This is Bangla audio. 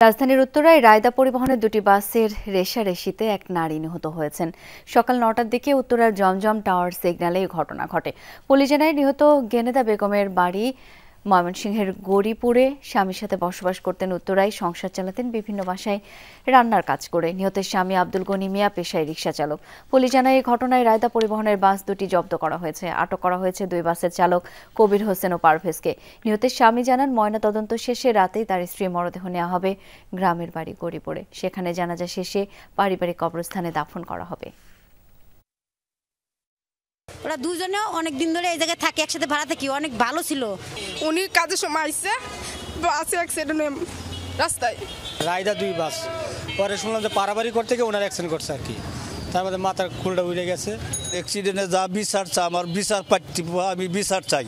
রাজধানীর উত্তরায় রায়দা পরিবহনের দুটি বাসের রেষারেষিতে এক নারী নিহত হয়েছেন। সকাল ৯টার দিকে উত্তরার জমজম টাওয়ার সিগন্যালে এই ঘটনা ঘটে। পুলিশ জানায় নিহত গেনেদা বেগমের বাড়ি ময়মনসিংহের গৌরীপুরে। স্বামীর সাথে বসবাস করতেন উত্তরায়, সংসার চালাতেন বিভিন্ন বাসায় রান্নার কাজ করে। নিহতের স্বামী আব্দুল গনি মিয়া পেশায় রিকশা চালক। পুলিশ জানায় এই ঘটনায় রায়দা পরিবহনের বাস দুটি জব্দ করা হয়েছে। আটক করা হয়েছে দুই বাসের চালক কবির হোসেন ও পারভেজকে। নিহতের স্বামী জানান, ময়নাতদন্ত শেষে রাতেই তার স্ত্রীর মরদেহ নেওয়া হবে গ্রামের বাড়ি গৌরীপুরে। সেখানে জানাজা শেষে পারিবারিক কবরস্থানে দাফন করা হবে। ওরা দুজনে অনেক দিন ধরে এই জায়গায় থাকে, একসাথে ভাড়া থাকি, অনেক ভালো ছিল। উনি কাজের সময় আইসে বাসে অ্যাক্সিডেন্ট রাস্তায় রায়দা দুই বাস পরে শুনলাম যে পারাবাড়ি করতে গিয়ে ওনার অ্যাক্সিডেন্ট করছে আর কি। তার মধ্যে মাথার খুলটা উড়ে গেছে। অ্যাক্সিডেন্টে যা বিচার চা আমার বিচার পাচ্ছি, আমি বিচার চাই।